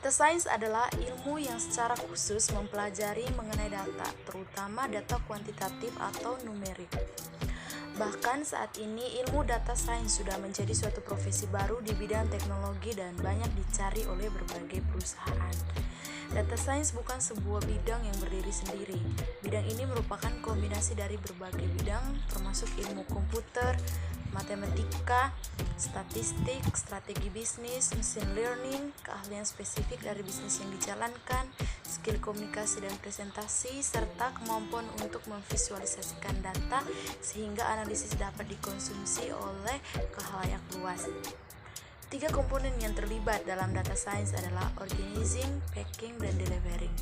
Data science adalah ilmu yang secara khusus mempelajari mengenai data, terutama data kuantitatif atau numerik. Bahkan saat ini ilmu data science sudah menjadi suatu profesi baru di bidang teknologi dan banyak dicari oleh berbagai perusahaan. Data science bukan sebuah bidang yang berdiri sendiri. Bidang ini merupakan kombinasi dari berbagai bidang termasuk ilmu komputer, matematika, statistik, strategi bisnis, machine learning, keahlian spesifik dari bisnis yang dijalankan, skill komunikasi dan presentasi, serta kemampuan untuk memvisualisasikan data sehingga analisis dapat dikonsumsi oleh khalayak luas. 3 komponen yang terlibat dalam data science adalah organizing, packing, dan delivering.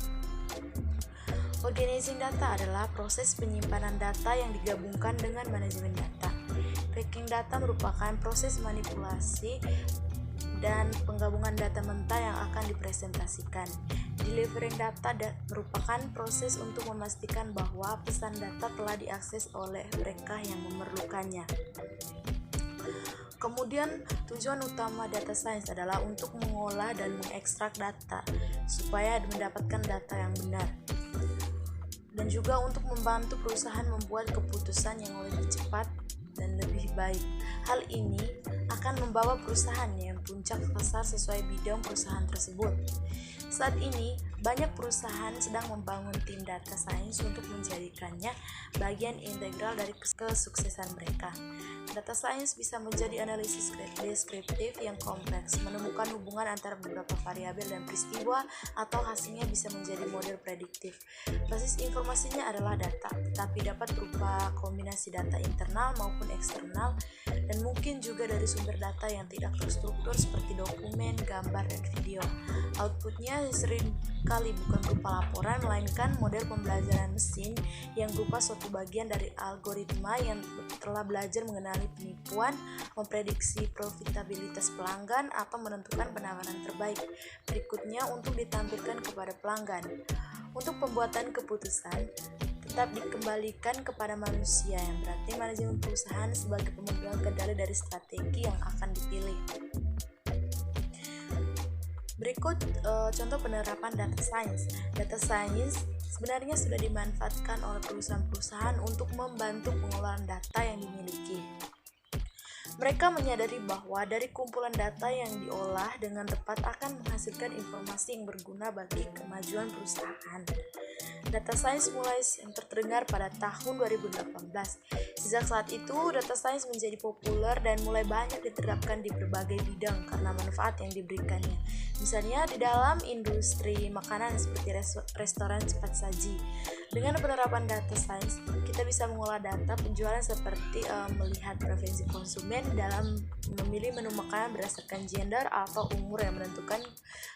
Organizing data adalah proses penyimpanan data yang digabungkan dengan manajemen data. Packing data merupakan proses manipulasi dan penggabungan data mentah yang akan dipresentasikan. Delivering data merupakan proses untuk memastikan bahwa pesan data telah diakses oleh mereka yang memerlukannya. Kemudian, tujuan utama data science adalah untuk mengolah dan mengekstrak data supaya mendapatkan data yang benar. Dan juga untuk membantu perusahaan membuat keputusan yang lebih cepat dan lebih baik. Hal ini akan membawa perusahaan yang puncak pasar sesuai bidang perusahaan tersebut. Saat ini, banyak perusahaan sedang membangun tim data science untuk menjadikannya bagian integral dari kesuksesan mereka. Data science bisa menjadi analisis deskriptif yang kompleks, menemukan hubungan antara beberapa variabel dan peristiwa, atau hasilnya bisa menjadi model prediktif. Basis informasinya adalah data, tetapi dapat berupa kombinasi data internal maupun eksternal, dan mungkin juga dari sumber data yang tidak terstruktur seperti dokumen, gambar, dan video. Outputnya sering kali bukan berupa laporan, melainkan model pembelajaran mesin yang berupa suatu bagian dari algoritma yang telah belajar mengenali penipuan, memprediksi profitabilitas pelanggan, atau menentukan penawaran terbaik berikutnya untuk ditampilkan kepada pelanggan. Untuk pembuatan keputusan tetap dikembalikan kepada manusia, yang berarti manajemen perusahaan sebagai pemegang kendali dari strategi yang akan dipilih. Berikut contoh penerapan data science. Data science sebenarnya sudah dimanfaatkan oleh perusahaan-perusahaan untuk membantu pengolahan data yang dimiliki. Mereka menyadari bahwa dari kumpulan data yang diolah dengan tepat akan menghasilkan informasi yang berguna bagi kemajuan perusahaan. Data science mulai terdengar pada tahun 2018. Sejak saat itu, data science menjadi populer dan mulai banyak diterapkan di berbagai bidang karena manfaat yang diberikannya. Misalnya di dalam industri makanan seperti restoran cepat saji. Dengan penerapan data science, kita bisa mengolah data penjualan seperti melihat preferensi konsumen dalam memilih menu makanan berdasarkan gender atau umur yang menentukan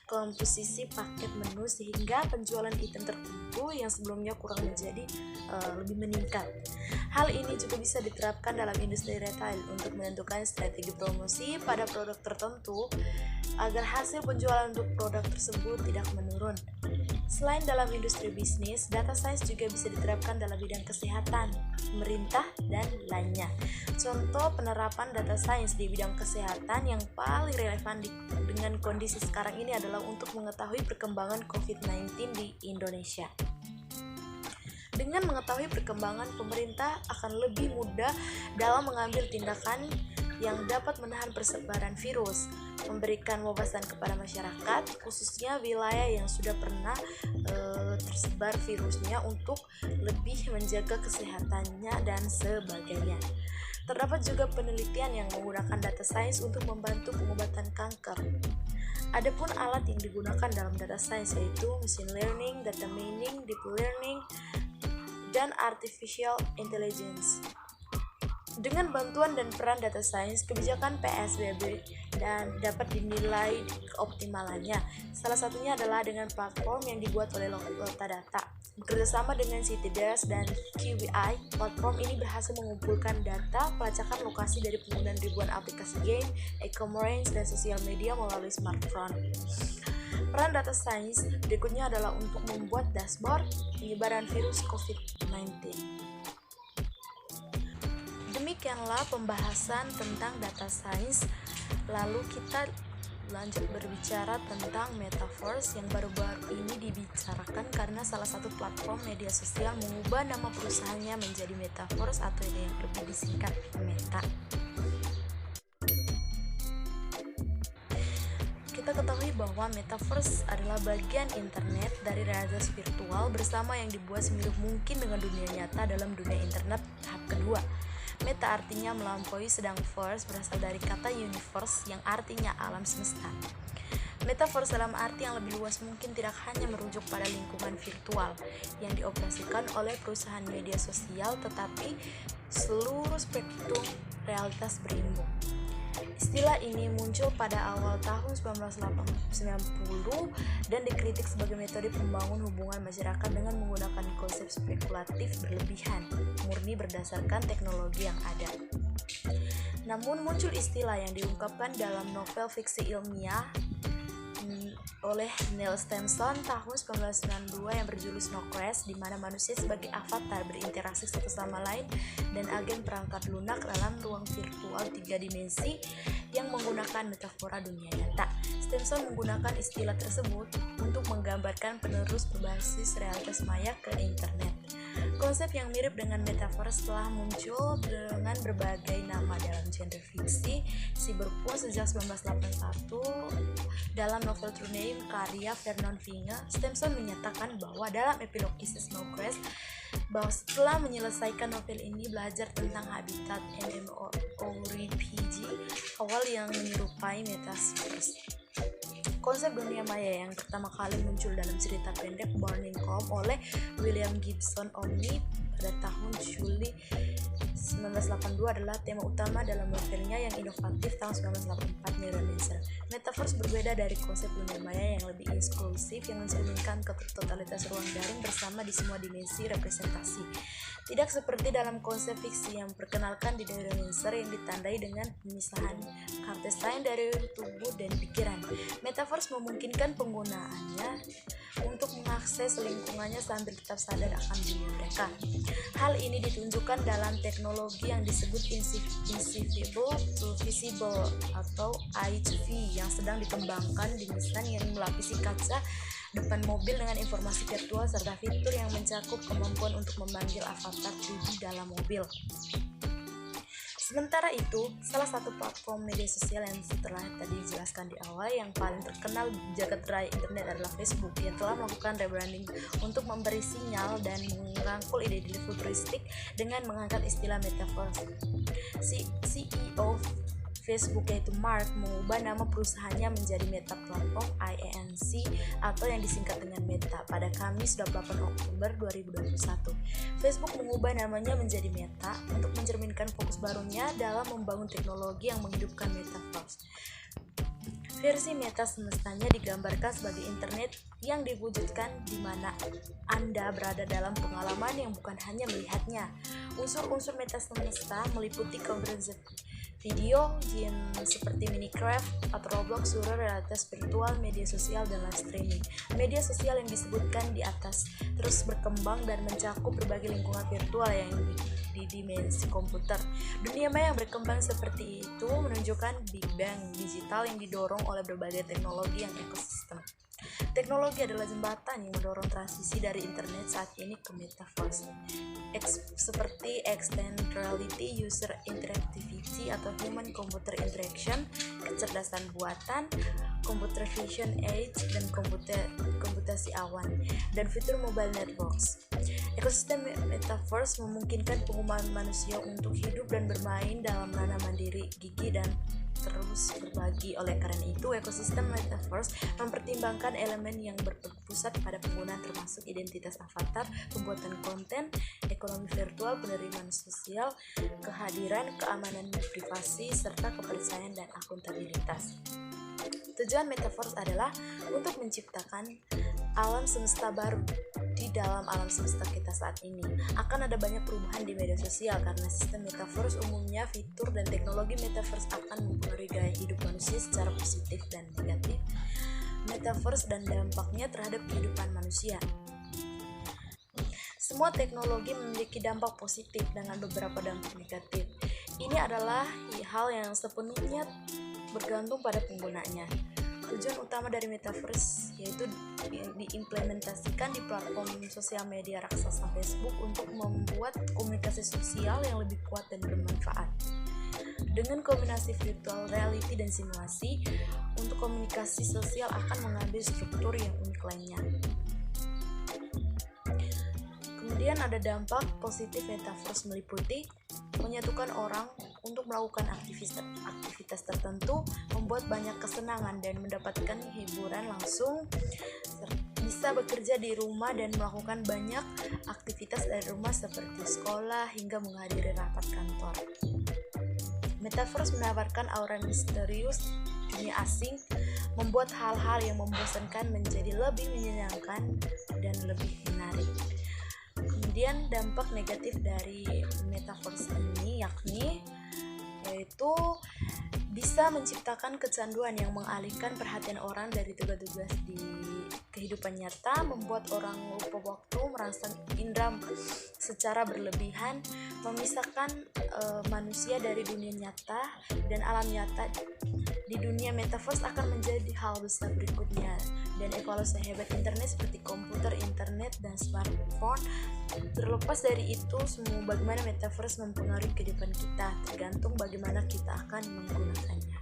komposisi paket menu sehingga penjualan item tertentu yang sebelumnya kurang menjadi lebih meningkat. Hal ini juga bisa diterapkan dalam industri retail untuk menentukan strategi promosi pada produk tertentu agar hasil penjualan untuk produk tersebut tidak menurun. Selain dalam industri bisnis, data science juga bisa diterapkan dalam bidang kesehatan, pemerintah, dan lainnya. Contoh penerapan data science di bidang kesehatan yang paling relevan dengan kondisi sekarang ini adalah untuk mengetahui perkembangan COVID-19 di Indonesia. Dengan mengetahui perkembangan, pemerintah akan lebih mudah dalam mengambil tindakan yang dapat menahan persebaran virus, memberikan wawasan kepada masyarakat, khususnya wilayah yang sudah pernah tersebar virusnya untuk lebih menjaga kesehatannya dan sebagainya. Terdapat juga penelitian yang menggunakan data science untuk membantu pengobatan kanker. Adapun alat yang digunakan dalam data science yaitu machine learning, data mining, deep learning, dan artificial intelligence. Dengan bantuan dan peran data science, kebijakan PSBB dan dapat dinilai keoptimalannya. Salah satunya adalah dengan platform yang dibuat oleh Lokadata. Bekerjasama dengan Citidesk dan QBI, platform ini berhasil mengumpulkan data pelacakan lokasi dari penggunaan ribuan aplikasi game, e-commerce, dan sosial media melalui smartphone. Peran data science berikutnya adalah untuk membuat dashboard penyebaran virus COVID-19. Demikianlah pembahasan tentang data science. Lalu kita lanjut berbicara tentang Metaverse yang baru-baru ini dibicarakan karena salah satu platform media sosial mengubah nama perusahaannya menjadi Metaverse atau yang lebih disingkat Meta. Kita ketahui bahwa Metaverse adalah bagian internet dari realitas virtual bersama yang dibuat semirip mungkin dengan dunia nyata dalam dunia internet tahap kedua. Meta artinya melampaui, sedang verse berasal dari kata universe yang artinya alam semesta. Metaverse dalam arti yang lebih luas mungkin tidak hanya merujuk pada lingkungan virtual yang dioperasikan oleh perusahaan media sosial, tetapi seluruh spektrum realitas berimbang. Istilah ini muncul pada awal tahun 1990 dan dikritik sebagai metode pembangun hubungan masyarakat dengan menggunakan konsep spekulatif berlebihan, murni berdasarkan teknologi yang ada. Namun muncul istilah yang diungkapkan dalam novel fiksi ilmiah oleh Neil Stephenson tahun 1992 yang berjudul Snow Crash, di mana manusia sebagai avatar berinteraksi satu sama lain dan agen perangkat lunak dalam ruang virtual 3 dimensi yang menggunakan metafora dunia nyata. Stephenson menggunakan istilah tersebut untuk menggambarkan penerus berbasis realitas maya ke internet. Konsep yang mirip dengan metaverse telah muncul dengan berbagai nama dalam genre fiksi cyberpunk sejak 1981. Dalam novel True Name karya Vernon Finger, Stephenson menyatakan bahwa dalam epilog kisah Snow Crash bahwa setelah menyelesaikan novel ini belajar tentang habitat MMORPG awal yang menyerupai metaverse. Konsep dunia maya yang pertama kali muncul dalam cerita pendek Burning Calm oleh William Gibson Omni pada tahun Juli 1982 adalah tema utama dalam novelnya yang inovatif tahun 1984 Neuromancer. Metaverse berbeda dari konsep dunia maya yang lebih eksklusif yang mencerminkan totalitas ruang daring bersama di semua dimensi representasi. Tidak seperti dalam konsep fiksi yang diperkenalkan di Neuromancer yang ditandai dengan pemisahan Kartestein dari tubuh dan pikiran. Metaverse memungkinkan penggunaannya untuk mengakses lingkungannya sambil tetap sadar akan dunia mereka. Hal ini ditunjukkan dalam teknologi yang disebut Invisible to Visible atau I2V yang sedang dikembangkan di Nissan yang melapisi kaca depan mobil dengan informasi virtual serta fitur yang mencakup kemampuan untuk memanggil avatar 3D dalam mobil. Sementara itu, salah satu platform media sosial yang setelah tadi dijelaskan di awal yang paling terkenal di jagat raya internet adalah Facebook yang telah melakukan rebranding untuk memberi sinyal dan merangkul ide-ide futuristik dengan mengangkat istilah metaverse. CEO Facebook yaitu Mark mengubah nama perusahaannya menjadi Meta Platform (IANC) atau yang disingkat dengan Meta pada Kamis 28 Oktober 2021. Facebook mengubah namanya menjadi Meta untuk mencerminkan fokus barunya dalam membangun teknologi yang menghidupkan Metaverse. Versi Meta semestanya digambarkan sebagai internet yang diwujudkan di mana Anda berada dalam pengalaman yang bukan hanya melihatnya. Unsur-unsur meta semesta meliputi konferensi video, game seperti Minecraft atau Roblox, surah realitas virtual, media sosial, dan live streaming. Media sosial yang disebutkan di atas terus berkembang dan mencakup berbagai lingkungan virtual yang di dimensi komputer. Dunia maya yang berkembang seperti itu menunjukkan Big Bang digital yang didorong oleh berbagai teknologi yang ekosistem. Teknologi adalah jembatan yang mendorong transisi dari internet saat ini ke metaverse, seperti extended reality, user interactivity atau human computer interaction, kecerdasan buatan, computer vision age, dan komputasi awan, dan fitur mobile networks. Ekosistem metaverse memungkinkan penggunaan manusia untuk hidup dan bermain dalam ranah mandiri, gigih, dan terus berbagi. Oleh karena itu, ekosistem metaverse mempertimbangkan elemen yang berpusat pada penggunaan termasuk identitas avatar, pembuatan konten, ekonomi virtual, penerimaan sosial, kehadiran, keamanan privasi, serta kepercayaan dan akuntabilitas. Tujuan metaverse adalah untuk menciptakan alam semesta baru. Di dalam alam semesta kita saat ini akan ada banyak perubahan di media sosial karena sistem metaverse umumnya fitur dan teknologi metaverse akan mempengaruhi gaya hidup manusia secara positif dan negatif. Metaverse dan dampaknya terhadap kehidupan manusia. Semua teknologi memiliki dampak positif dengan beberapa dampak negatif. Ini adalah hal yang sepenuhnya bergantung pada penggunanya. Tujuan utama dari metaverse yaitu diimplementasikan di platform sosial media raksasa Facebook untuk membuat komunikasi sosial yang lebih kuat dan bermanfaat. Dengan kombinasi virtual reality dan simulasi, untuk komunikasi sosial akan mengambil struktur yang unik lainnya. Kemudian ada dampak positif metaverse meliputi menyatukan orang untuk melakukan aktivitas tertentu, membuat banyak kesenangan dan mendapatkan hiburan langsung, bisa bekerja di rumah dan melakukan banyak aktivitas dari rumah seperti sekolah hingga menghadiri rapat kantor. Metaverse menawarkan aura misterius dunia asing, membuat hal-hal yang membosankan menjadi lebih menyenangkan dan lebih menarik. Kemudian dampak negatif dari metaverse ini yaitu bisa menciptakan kecanduan yang mengalihkan perhatian orang dari tugas-tugas di kehidupan nyata, membuat orang lupa waktu, merangsang indera secara berlebihan, memisahkan manusia dari dunia nyata dan alam nyata. Di dunia metaverse akan menjadi hal besar berikutnya, dan evaluasi hebat internet seperti komputer, internet, dan smartphone. Terlepas dari itu, semua bagaimana metaverse mempengaruhi kehidupan kita, tergantung bagaimana kita akan menggunakannya.